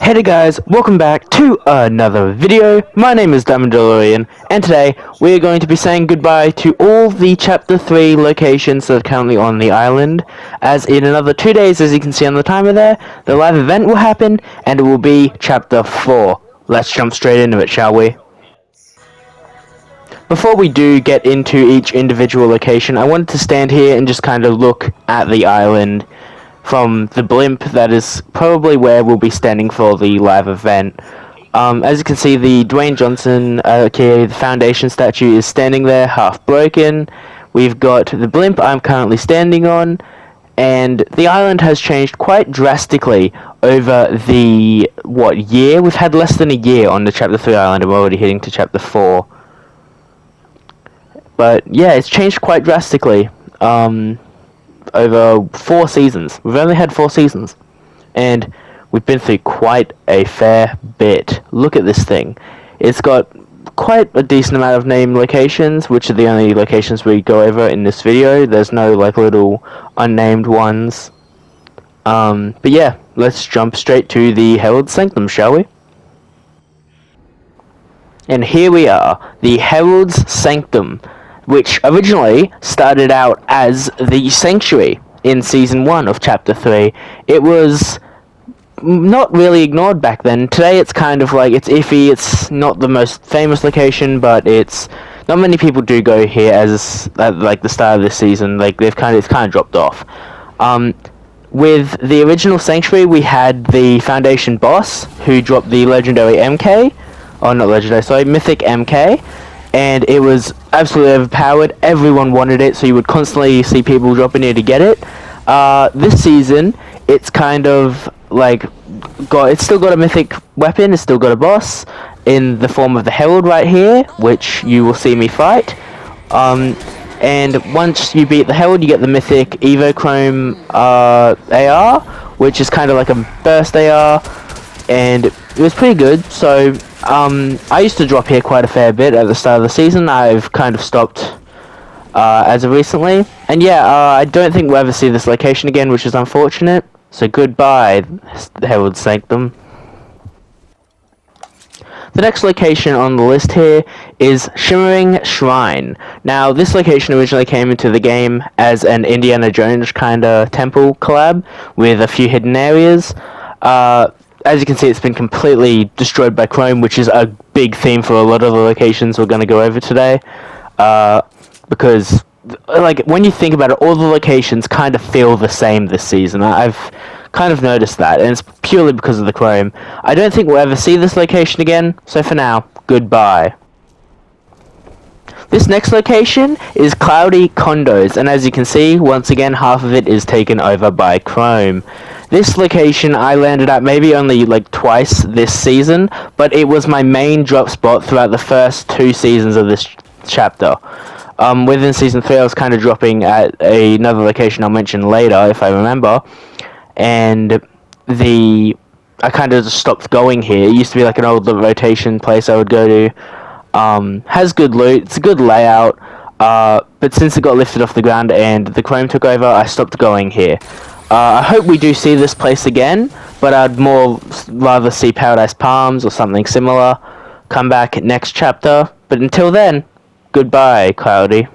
Hey there guys, welcome back to another video. My name is DiamondDeLorean, and today we are going to be saying goodbye to all the Chapter 3 locations that are currently on the island, as in another 2 days, as you can see on the timer there, the live event will happen, and it will be Chapter 4. Let's jump straight into it, shall we? Before we do get into each individual location, I wanted to stand here and just kind of look at the island from the blimp that is probably where we'll be standing for the live event. As you can see, the Dwayne Johnson, aka the Foundation statue, is standing there, half broken. We've got the blimp I'm currently standing on, and the island has changed quite drastically over the, year? We've had less than a year on the Chapter 3 island, and we're already heading to Chapter 4. But yeah, it's changed quite drastically. Over 4 seasons. We've only had 4 seasons. And we've been through quite a fair bit. Look at this thing. It's got quite a decent amount of named locations, which are the only locations we go over in this video. There's no like little unnamed ones. But yeah, let's jump straight to the Herald Sanctum, shall we? And here we are, the Herald's Sanctum, which originally started out as the Sanctuary in Season 1 of Chapter 3. It was not really ignored back then. Today it's kind of like, it's iffy, it's not the most famous location, but it's, not many people do go here as, like, the start of this season. Like, it's kind of dropped off. With the original Sanctuary, we had the Foundation boss, who dropped the legendary MK, not legendary, sorry, mythic MK, and it was absolutely overpowered. Everyone wanted it, so you would constantly see people dropping it to get it. This season, it's kind of like it's still got a mythic weapon, it's still got a boss in the form of the Herald right here, which you will see me fight. And once you beat the Herald, you get the mythic Evochrome AR, which is kind of like a burst AR, and it was pretty good. So I used to drop here quite a fair bit at the start of the season. I've kind of stopped as of recently. And yeah, I don't think we'll ever see this location again, which is unfortunate. So goodbye, Herald Sanctum. The next location on the list here is Shimmering Shrine. Now, this location originally came into the game as an Indiana Jones kind of temple collab with a few hidden areas. As you can see, it's been completely destroyed by Chrome, which is a big theme for a lot of the locations we're going to go over today. Because, like, when you think about it, all the locations kind of feel the same this season. I've kind of noticed that, and it's purely because of the Chrome. I don't think we'll ever see this location again, so for now, goodbye. This next location is Cloudy Condos, and as you can see, once again, half of it is taken over by Chrome. This location I landed at maybe only like twice this season, but it was my main drop spot throughout the first 2 seasons of this chapter. Within Season 3 I was kind of dropping at another location I'll mention later if I remember, and I kind of just stopped going here. It used to be like an old rotation place I would go to. Has good loot, it's a good layout, but since it got lifted off the ground and the Chrome took over, I stopped going here. I hope we do see this place again, but I'd more rather see Paradise Palms or something similar come back next chapter. But until then, goodbye, Cloudy.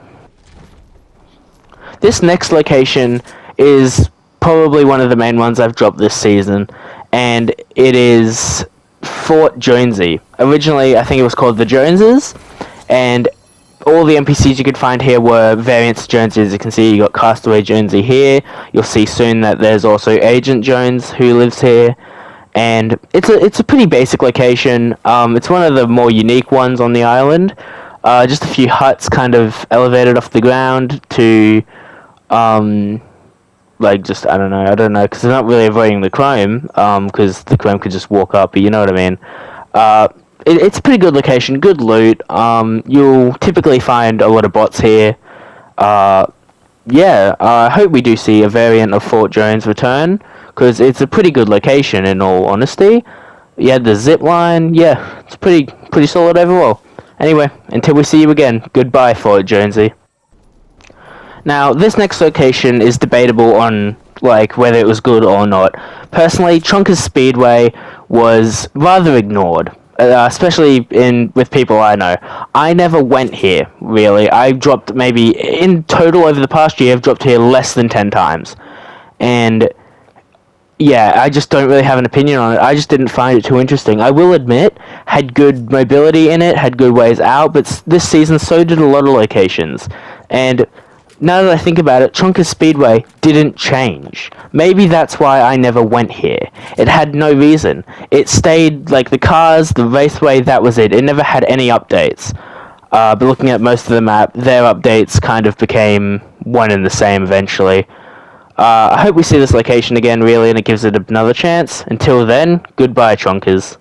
This next location is probably one of the main ones I've dropped this season, and it is Fort Jonesy. Originally, I think it was called the Joneses, and all the NPCs you could find here were variants of Jonesy. As you can see, you got Castaway Jonesy here. You'll see soon that there's also Agent Jones who lives here, and it's a pretty basic location. It's one of the more unique ones on the island. Just a few huts kind of elevated off the ground to like, just, I don't know, because they're not really avoiding the Chrome, because the Chrome could just walk up, but you know what I mean. It's a pretty good location, good loot. You'll typically find a lot of bots here. Yeah, I hope we do see a variant of Fort Jones return, because it's a pretty good location in all honesty. You had the zip line, yeah, it's pretty solid overall. Anyway, until we see you again, goodbye, Fort Jonesy. Now, this next location is debatable on like whether it was good or not. Personally, Chonkers Speedway was rather ignored, especially in with people I know. I never went here really. I dropped maybe in total over the past year. I've dropped here less than 10 times, and yeah, I just don't really have an opinion on it. I just didn't find it too interesting. I will admit, had good mobility in it, had good ways out, but this season so did a lot of locations. And now that I think about it, Chonkers Speedway didn't change. Maybe that's why I never went here. It had no reason. It stayed like the cars, the raceway, that was it. It never had any updates. But looking at most of the map, their updates kind of became one and the same eventually. I hope we see this location again, really, and it gives it another chance. Until then, goodbye, Chonkers.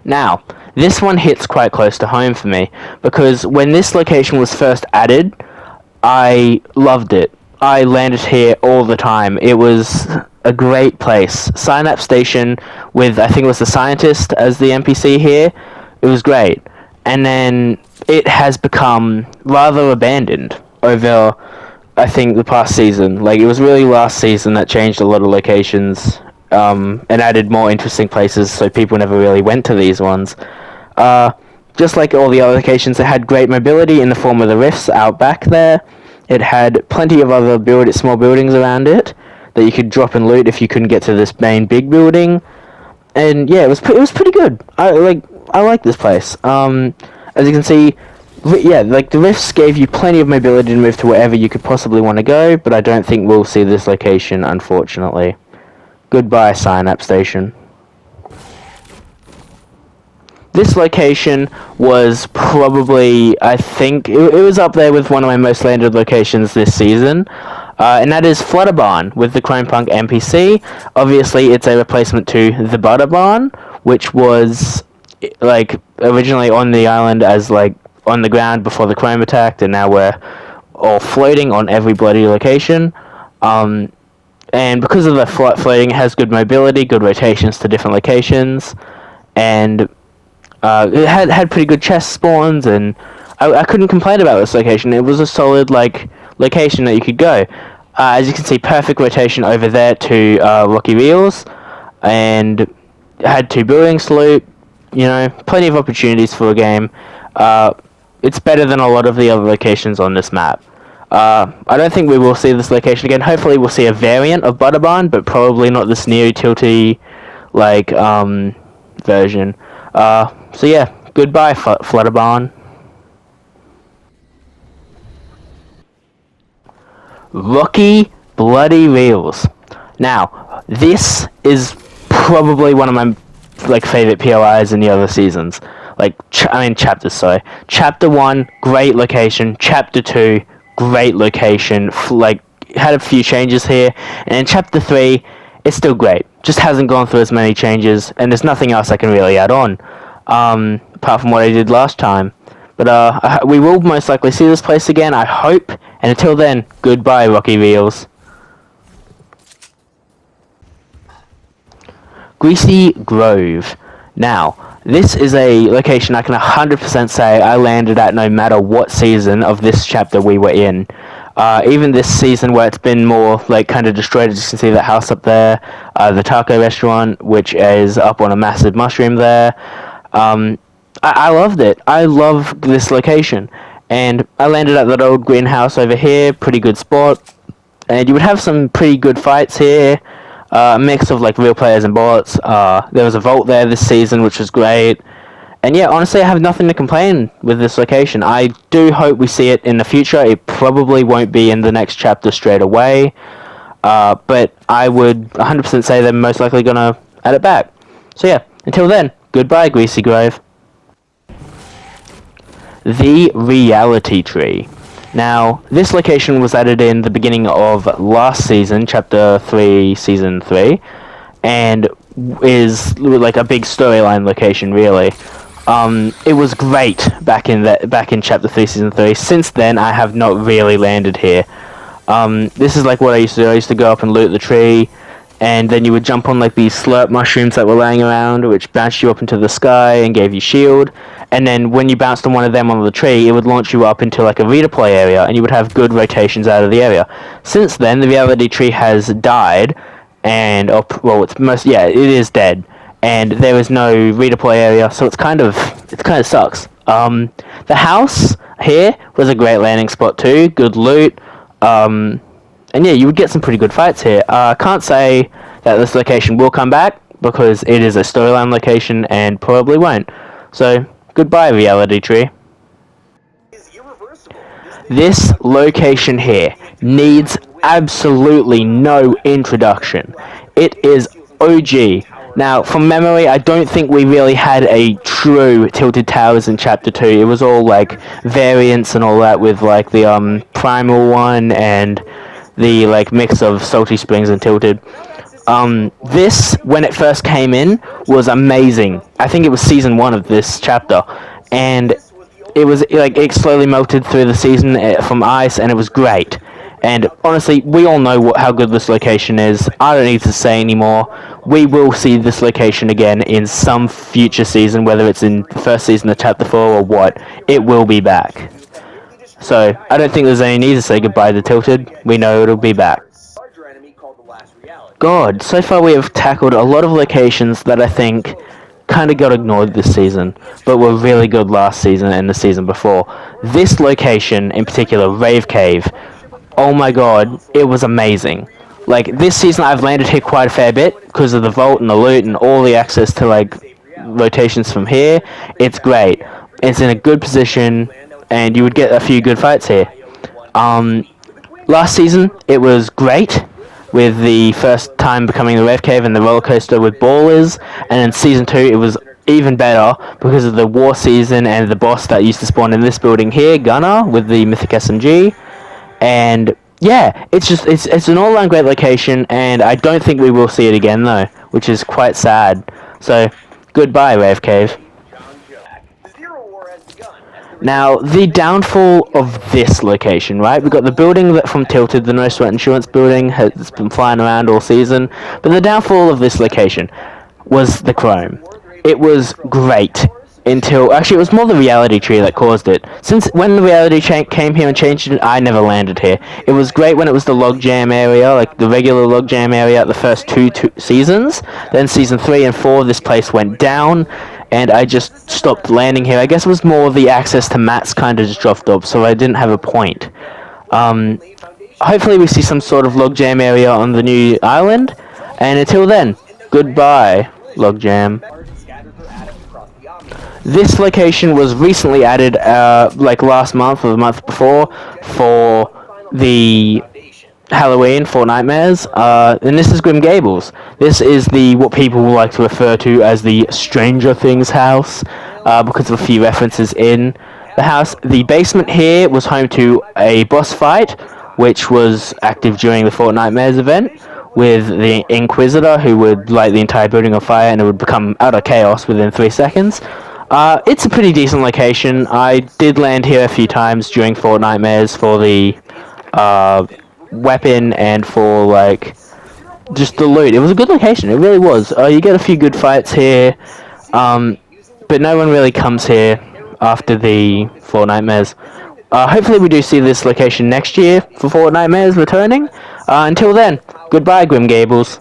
Now, this one hits quite close to home for me, because when this location was first added, I loved it. I landed here all the time. It was a great place. Synapse Station with, I think it was the scientist as the NPC here. It was great. And then it has become rather abandoned over, I think, the past season. Like, it was really last season that changed a lot of locations, and added more interesting places, so people never really went to these ones. Just like all the other locations, it had great mobility in the form of the rifts out back there. It had plenty of other small buildings around it that you could drop and loot if you couldn't get to this main big building. And yeah, it was pretty good. I like this place. As you can see, yeah, like the rifts gave you plenty of mobility to move to wherever you could possibly want to go, but I don't think we'll see this location, unfortunately. Goodbye, Synapse Station. This location was probably, I think, it was up there with one of my most landed locations this season, and that is Flutterbarn with the Chromepunk NPC. Obviously, it's a replacement to the Butterbarn, which was, like, originally on the island as, like, on the ground before the Chrome attacked, and now we're all floating on every bloody location. And because of the floating, it has good mobility, good rotations to different locations, and it had pretty good chest spawns, and I couldn't complain about this location. It was a solid location that you could go. As you can see, perfect rotation over there to Rocky Reels, and had 2 buildings to loot. You know, plenty of opportunities for a game. It's better than a lot of the other locations on this map. I don't think we will see this location again. Hopefully we'll see a variant of Butterbarn, but probably not this near tilty version. So yeah, goodbye, Flutterbarn. Rocky Bloody Reels. Now, this is probably one of my favorite POIs in the other seasons. Chapters, sorry. Chapter 1, great location. Chapter 2, great location. Had a few changes here. And in Chapter 3, it's still great. Just hasn't gone through as many changes, and there's nothing else I can really add on, apart from what I did last time. But we will most likely see this place again, I hope. And until then, goodbye, Rocky Reels. Greasy Grove. Now, this is a location I can 100% say I landed at no matter what season of this chapter we were in. Even this season where it's been more kind of destroyed, as you can see that house up there, the taco restaurant, which is up on a massive mushroom there. I loved it. I love this location. And I landed at that old greenhouse over here, pretty good spot. And you would have some pretty good fights here. A mix of real players and bots. There was a vault there this season, which was great. And yeah, honestly, I have nothing to complain with this location. I do hope we see it in the future. It probably won't be in the next chapter straight away. But I would 100% say they're most likely going to add it back. So yeah, until then, goodbye, Greasy Grove. The Reality Tree. Now, this location was added in the beginning of last season, Chapter 3, Season 3, and is a big storyline location, really. It was great back in Chapter 3, Season 3. Since then, I have not really landed here. This is what I used to do. I used to go up and loot the tree, and then you would jump on like these slurp mushrooms that were laying around, which bounced you up into the sky and gave you shield. And then when you bounced on one of them on the tree, it would launch you up into like a redeploy area, and you would have good rotations out of the area. Since then, the reality tree has died, and well, it is dead, and there is no redeploy area, so it kind of sucks. The house here was a great landing spot too, good loot. And yeah, you would get some pretty good fights here. I can't say that this location will come back because it is a storyline location and probably won't. So, goodbye, reality tree. This location here needs absolutely no introduction. It is OG. Now, from memory, I don't think we really had a true Tilted Towers in Chapter 2. It was all, like, variants and all that with, like, the, Primal one and the, like, mix of Salty Springs and Tilted. This, when it first came in, was amazing. I think it was Season 1 of this chapter. And it was, like, it slowly melted through the season from ice, and it was great. And honestly, we all know how good this location is. I don't need to say anymore. We will see this location again in some future season, whether it's in the first season of Chapter 4 or what. It will be back. So, I don't think there's any need to say goodbye to Tilted. We know it'll be back. God, so far we have tackled a lot of locations that I think kind of got ignored this season, but were really good last season and the season before. This location, in particular, Rave Cave, oh my god, it was amazing. Like, this season I've landed here quite a fair bit because of the vault and the loot and all the access to, like, rotations from here. It's great. It's in a good position, and you would get a few good fights here. Last season, it was great, with the first time becoming the Rave Cave and the roller coaster with Ballers, and in Season 2 it was even better because of the war season and the boss that used to spawn in this building here, Gunner, with the Mythic SMG. And yeah, it's an all-around great location, and I don't think we will see it again though, which is quite sad. So, goodbye, Rave Cave. Now, the downfall of this location, right? We've got the building that from Tilted, the No Sweat Insurance building, has been flying around all season. But the downfall of this location was the Chrome. It was great until... Actually, it was more the reality tree that caused it. Since when the reality came here and changed it, I never landed here. It was great when it was the logjam area, like the regular logjam area, the first two seasons. Then Season 3 and 4, this place went down, and I just stopped landing here. I guess it was more the access to mats kind of just dropped off, so I didn't have a point. Hopefully we see some sort of logjam area on the new island, and until then, goodbye, logjam. This location was recently added, like last month or the month before, for the Halloween for Nightmares, and this is Grim Gables. This is what people like to refer to as the Stranger Things house, because of a few references in the house. The basement here was home to a boss fight, which was active during the Fortnite event, with the Inquisitor, who would light the entire building on fire, and it would become utter chaos within 3 seconds. It's a pretty decent location. I did land here a few times during Fortnite for the weapon and for, like, just the loot. It was a good location. It really was. You get a few good fights here, but no one really comes here after the Fortnite. Hopefully we do see this location next year for Fortnite returning. Until then, goodbye, Grim Gables.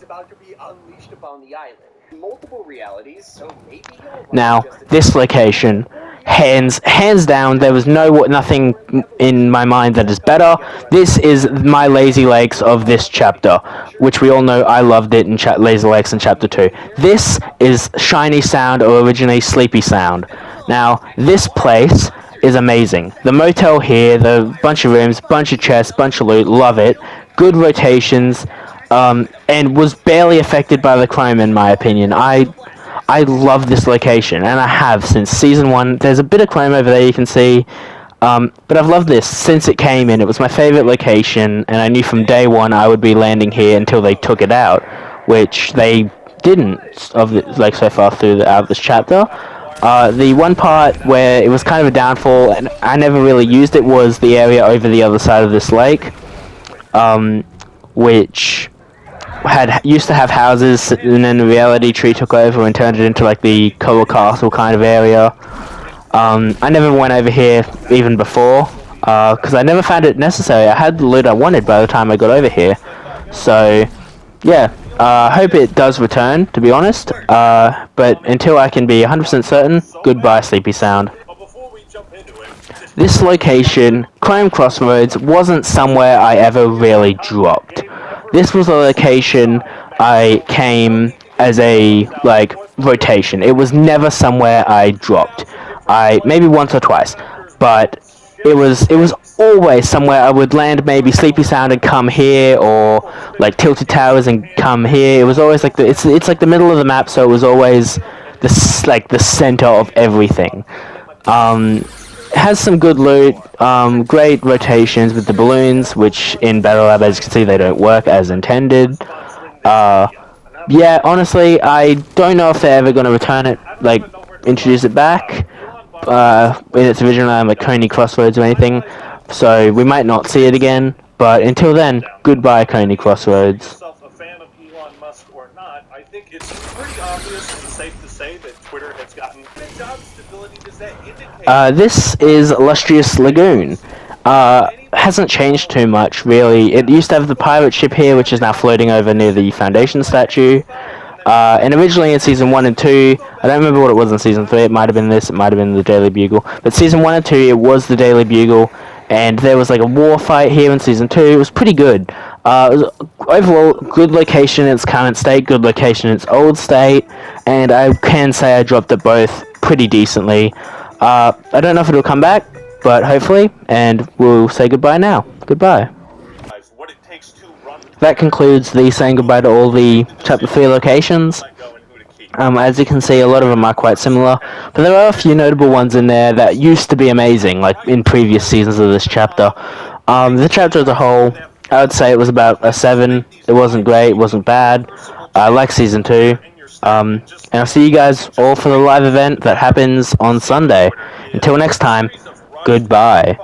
Now, this location, hands down, there was nothing in my mind that is better. This is my Lazy Lakes of this chapter, which we all know I loved it in Lazy Lakes in Chapter 2. This is Shiny Sound, or originally Sleepy Sound. Now, this place is amazing. The motel here, the bunch of rooms, bunch of chests, bunch of loot, love it. Good rotations, and was barely affected by the crime in my opinion. I love this location, and I have since Season 1. There's a bit of chrome over there you can see, but I've loved this since it came in. It was my favourite location, and I knew from day one I would be landing here until they took it out, which they didn't, like so far out of this chapter. The one part where it was kind of a downfall, and I never really used it, was the area over the other side of this lake, which had used to have houses, and then the reality tree took over and turned it into like the Koa Castle kind of area. I never went over here even before, because I never found it necessary. I had the loot I wanted by the time I got over here. So, yeah, I hope it does return, to be honest. But until I can be 100% certain, goodbye, Sleepy Sound. This location, Chrome Crossroads, wasn't somewhere I ever really dropped. This was a location I came as a, like, rotation. It was never somewhere I dropped. I maybe once or twice, but it was always somewhere I would land, maybe Sleepy Sound and come here, or like Tilted Towers and come here. It was always like it's like the middle of the map, so it was always the center of everything. It has some good loot, great rotations with the balloons, which in Battle Lab, as you can see, they don't work as intended. Uh, yeah, honestly, I don't know if they're ever going to return it, like, introduce it back in its original, like, Coney Crossroads or anything, so we might not see it again, but until then, goodbye, Coney Crossroads. This is Illustrious Lagoon. Hasn't changed too much, really. It used to have the pirate ship here, which is now floating over near the Foundation statue. And originally in Season 1 and 2, I don't remember what it was in Season 3, it might have been this, it might have been the Daily Bugle. But Season 1 and 2, it was the Daily Bugle, and there was like a war fight here in Season 2, it was pretty good. It was overall good location in its current state, good location in its old state, and I can say I dropped it both pretty decently. I don't know if it'll come back, but hopefully, and we'll say goodbye now. Goodbye. That concludes the saying goodbye to all the Chapter 3 locations. As you can see, a lot of them are quite similar, but there are a few notable ones in there that used to be amazing, like in previous seasons of this chapter. The chapter as a whole, I would say it was about a 7. It wasn't great, it wasn't bad. I like Season 2. And I'll see you guys all for the live event that happens on Sunday. Until next time, goodbye.